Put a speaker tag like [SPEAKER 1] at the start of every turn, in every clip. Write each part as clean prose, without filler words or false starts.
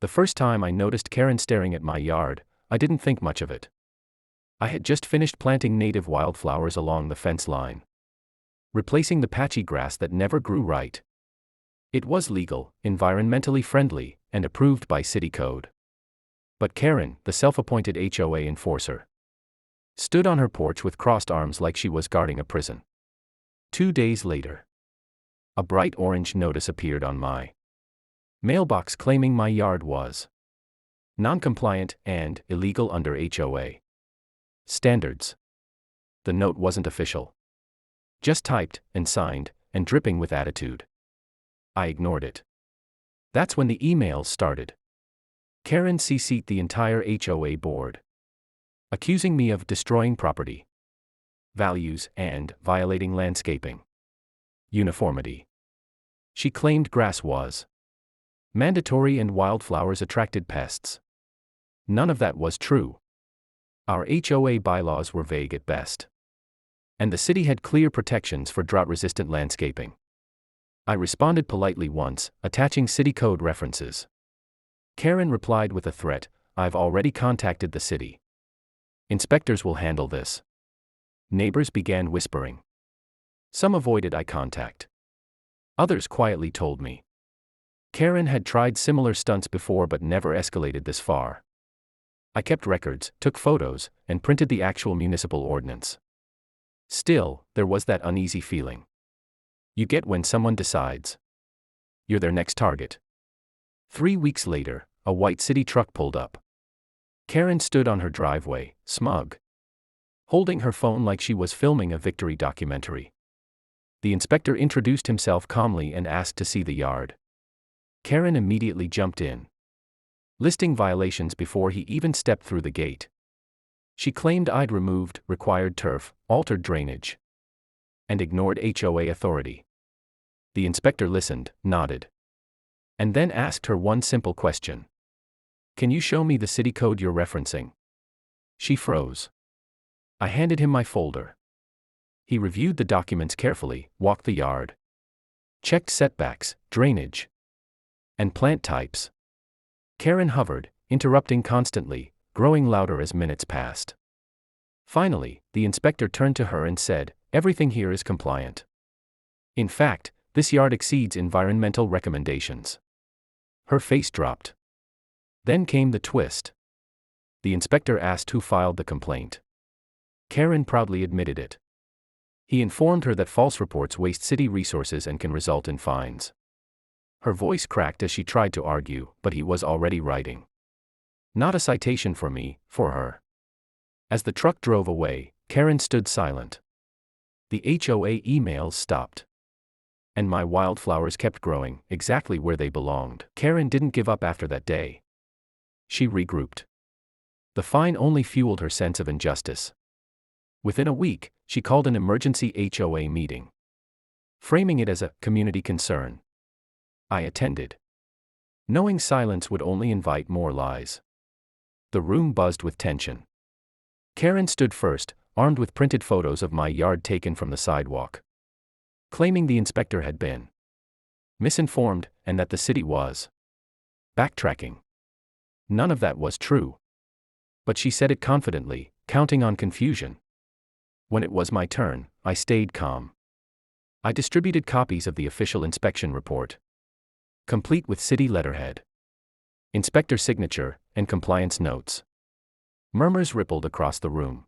[SPEAKER 1] The first time I noticed Karen staring at my yard, I didn't think much of it. I had just finished planting native wildflowers along the fence line, replacing the patchy grass that never grew right. It was legal, environmentally friendly, and approved by city code. But Karen, the self-appointed HOA enforcer, stood on her porch with crossed arms like she was guarding a prison. 2 days later, a bright orange notice appeared on my mailbox claiming my yard was non-compliant and illegal under HOA standards. The note wasn't official, just typed and signed and dripping with attitude. I ignored it. That's when the emails started. Karen CC'd the entire HOA board, accusing me of destroying property values and violating landscaping uniformity. She claimed grass was mandatory and wildflowers attracted pests. None of that was true. Our HOA bylaws were vague at best, and the city had clear protections for drought-resistant landscaping. I responded politely once, attaching city code references. Karen replied with a threat, "I've already contacted the city. Inspectors will handle this." Neighbors began whispering. Some avoided eye contact. Others quietly told me Karen had tried similar stunts before but never escalated this far. I kept records, took photos, and printed the actual municipal ordinance. Still, there was that uneasy feeling you get when someone decides you're their next target. 3 weeks later, a white city truck pulled up. Karen stood on her driveway, smug, holding her phone like she was filming a victory documentary. The inspector introduced himself calmly and asked to see the yard. Karen immediately jumped in, listing violations before he even stepped through the gate. She claimed I'd removed required turf, altered drainage, and ignored HOA authority. The inspector listened, nodded, and then asked her one simple question. "Can you show me the city code you're referencing?" She froze. I handed him my folder. He reviewed the documents carefully, walked the yard, checked setbacks, drainage, and plant types. Karen hovered, interrupting constantly, growing louder as minutes passed. Finally, the inspector turned to her and said, "Everything here is compliant. In fact, this yard exceeds environmental recommendations." Her face dropped. Then came the twist. The inspector asked who filed the complaint. Karen proudly admitted it. He informed her that false reports waste city resources and can result in fines. Her voice cracked as she tried to argue, but he was already writing. Not a citation for me, for her. As the truck drove away, Karen stood silent. The HOA emails stopped, and my wildflowers kept growing, exactly where they belonged. Karen didn't give up after that day. She regrouped. The fine only fueled her sense of injustice. Within a week, she called an emergency HOA meeting, framing it as a community concern. I attended, knowing silence would only invite more lies. The room buzzed with tension. Karen stood first, armed with printed photos of my yard taken from the sidewalk, claiming the inspector had been misinformed and that the city was backtracking. None of that was true. But she said it confidently, counting on confusion. When it was my turn, I stayed calm. I distributed copies of the official inspection report, complete with city letterhead, inspector signature, and compliance notes. Murmurs rippled across the room.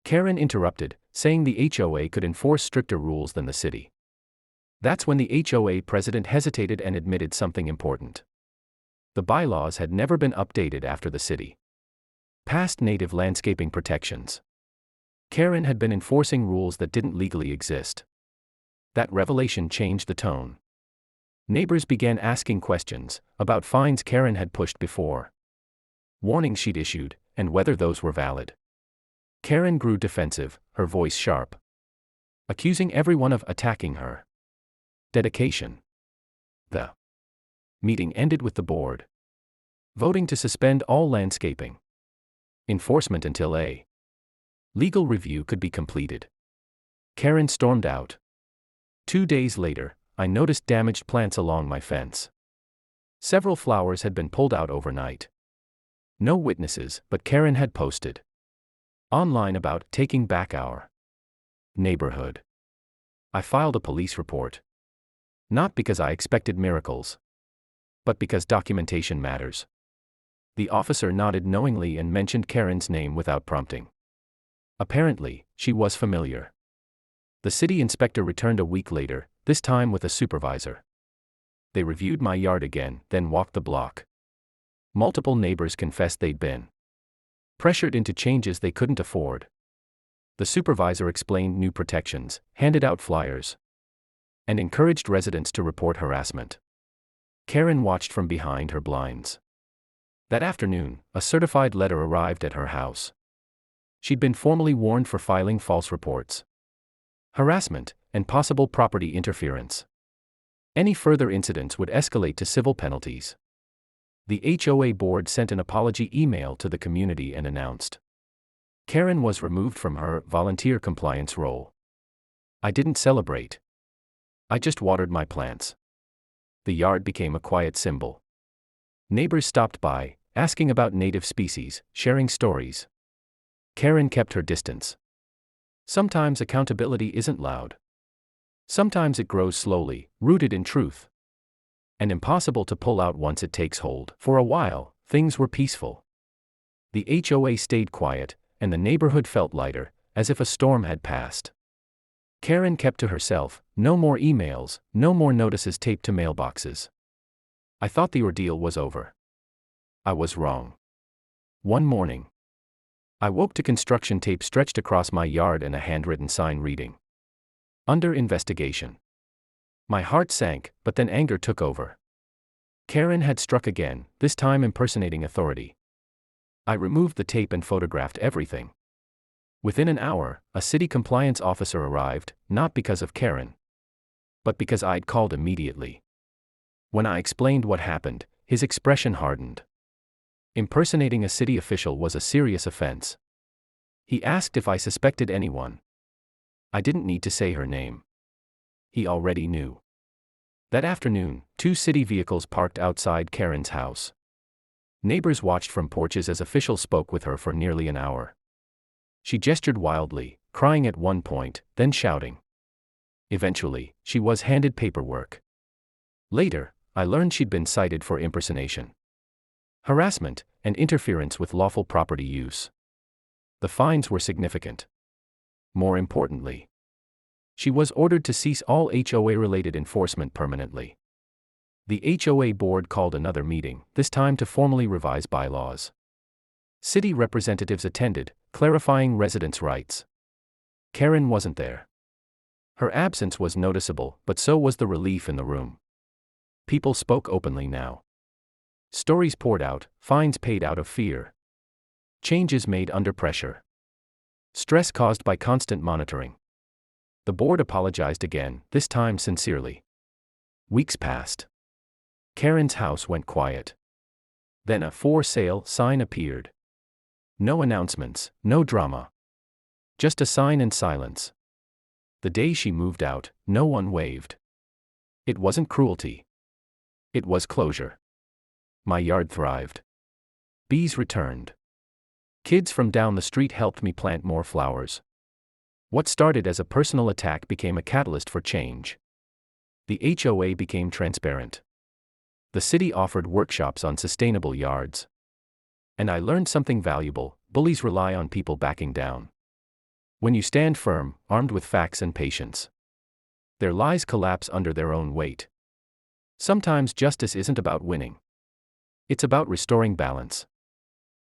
[SPEAKER 1] Karen interrupted, saying the HOA could enforce stricter rules than the city. That's when the HOA president hesitated and admitted something important. The bylaws had never been updated after the city passed native landscaping protections. Karen had been enforcing rules that didn't legally exist. That revelation changed the tone. Neighbors began asking questions about fines Karen had pushed before, warnings she'd issued, and whether those were valid. Karen grew defensive, her voice sharp, accusing everyone of attacking her dedication. The meeting ended with the board voting to suspend all landscaping enforcement until a legal review could be completed. Karen stormed out. 2 days later, I noticed damaged plants along my fence. Several flowers had been pulled out overnight. No witnesses, but Karen had posted online about taking back our neighborhood. I filed a police report. Not because I expected miracles, but because documentation matters. The officer nodded knowingly and mentioned Karen's name without prompting. Apparently, she was familiar. The city inspector returned a week later, this time with a supervisor. They reviewed my yard again, then walked the block. Multiple neighbors confessed they'd been pressured into changes they couldn't afford. The supervisor explained new protections, handed out flyers, and encouraged residents to report harassment. Karen watched from behind her blinds. That afternoon, a certified letter arrived at her house. She'd been formally warned for filing false reports, harassment, and possible property interference. Any further incidents would escalate to civil penalties. The HOA board sent an apology email to the community and announced Karen was removed from her volunteer compliance role. I didn't celebrate. I just watered my plants. The yard became a quiet symbol. Neighbors stopped by, asking about native species, sharing stories. Karen kept her distance. Sometimes accountability isn't loud. Sometimes it grows slowly, rooted in truth, and impossible to pull out once it takes hold. For a while, things were peaceful. The HOA stayed quiet, and the neighborhood felt lighter, as if a storm had passed. Karen kept to herself, no more emails, no more notices taped to mailboxes. I thought the ordeal was over. I was wrong. One morning, I woke to construction tape stretched across my yard and a handwritten sign reading, "Under investigation." My heart sank, but then anger took over. Karen had struck again, this time impersonating authority. I removed the tape and photographed everything. Within an hour, a city compliance officer arrived, not because of Karen, but because I'd called immediately. When I explained what happened, his expression hardened. Impersonating a city official was a serious offense. He asked if I suspected anyone. I didn't need to say her name. He already knew. That afternoon, 2 city vehicles parked outside Karen's house. Neighbors watched from porches as officials spoke with her for nearly an hour. She gestured wildly, crying at one point, then shouting. Eventually, she was handed paperwork. Later, I learned she'd been cited for impersonation, harassment, and interference with lawful property use. The fines were significant. More importantly, she was ordered to cease all HOA-related enforcement permanently. The HOA board called another meeting, this time to formally revise bylaws. City representatives attended, clarifying residents' rights. Karen wasn't there. Her absence was noticeable, but so was the relief in the room. People spoke openly now. Stories poured out, fines paid out of fear. Changes made under pressure. Stress caused by constant monitoring. The board apologized again, this time sincerely. Weeks passed. Karen's house went quiet. Then a for sale sign appeared. No announcements, no drama. Just a sign and silence. The day she moved out, no one waved. It wasn't cruelty. It was closure. My yard thrived. Bees returned. Kids from down the street helped me plant more flowers. What started as a personal attack became a catalyst for change. The HOA became transparent. The city offered workshops on sustainable yards. And I learned something valuable: bullies rely on people backing down. When you stand firm, armed with facts and patience, their lies collapse under their own weight. Sometimes justice isn't about winning. It's about restoring balance.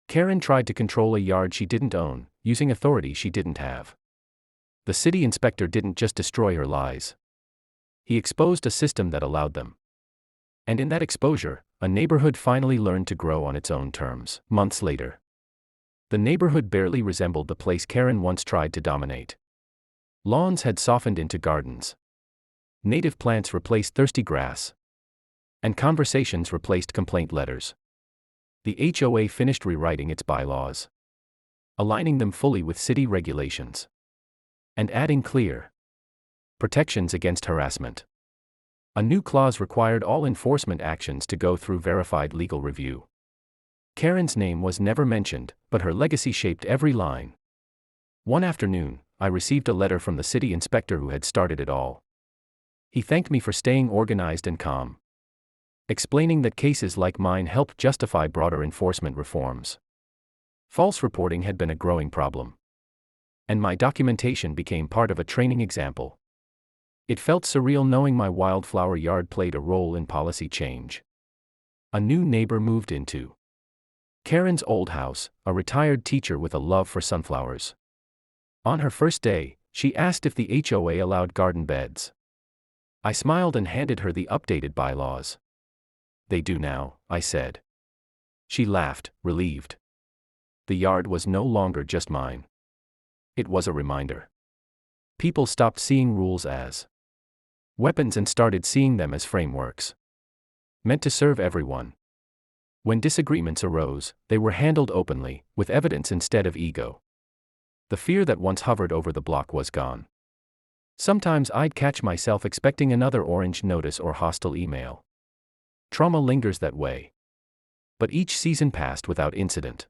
[SPEAKER 1] Karen tried to control a yard she didn't own, using authority she didn't have. The city inspector didn't just destroy her lies. He exposed a system that allowed them. And in that exposure, a neighborhood finally learned to grow on its own terms. Months later, the neighborhood barely resembled the place Karen once tried to dominate. Lawns had softened into gardens. Native plants replaced thirsty grass. And conversations replaced complaint letters. The HOA finished rewriting its bylaws, aligning them fully with city regulations, and adding clear protections against harassment. A new clause required all enforcement actions to go through verified legal review. Karen's name was never mentioned, but her legacy shaped every line. One afternoon, I received a letter from the city inspector who had started it all. He thanked me for staying organized and calm, explaining that cases like mine helped justify broader enforcement reforms. False reporting had been a growing problem, and my documentation became part of a training example. It felt surreal knowing my wildflower yard played a role in policy change. A new neighbor moved into Karen's old house, a retired teacher with a love for sunflowers. On her first day, she asked if the HOA allowed garden beds. I smiled and handed her the updated bylaws. "They do now," I said. She laughed, relieved. The yard was no longer just mine. It was a reminder. People stopped seeing rules as weapons and started seeing them as frameworks, meant to serve everyone. When disagreements arose, they were handled openly, with evidence instead of ego. The fear that once hovered over the block was gone. Sometimes I'd catch myself expecting another orange notice or hostile email. Trauma lingers that way. But each season passed without incident.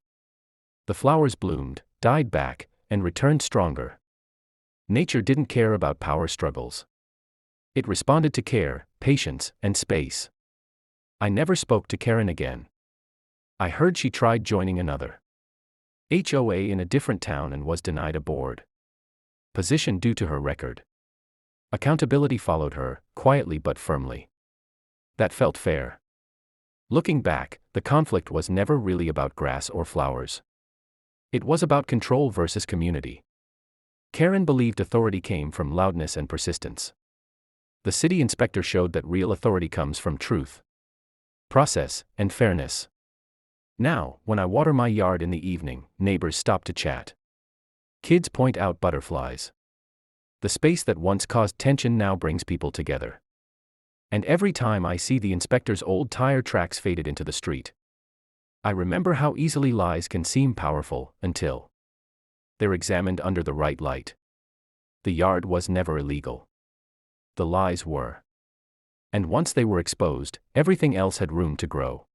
[SPEAKER 1] The flowers bloomed, died back, and returned stronger. Nature didn't care about power struggles. It responded to care, patience, and space. I never spoke to Karen again. I heard she tried joining another HOA in a different town and was denied a board position due to her record. Accountability followed her, quietly but firmly. That felt fair. Looking back, the conflict was never really about grass or flowers. It was about control versus community. Karen believed authority came from loudness and persistence. The city inspector showed that real authority comes from truth, process, and fairness. Now, when I water my yard in the evening, neighbors stop to chat. Kids point out butterflies. The space that once caused tension now brings people together. And every time I see the inspector's old tire tracks faded into the street, I remember how easily lies can seem powerful until they're examined under the right light. The yard was never illegal. The lies were. And once they were exposed, everything else had room to grow.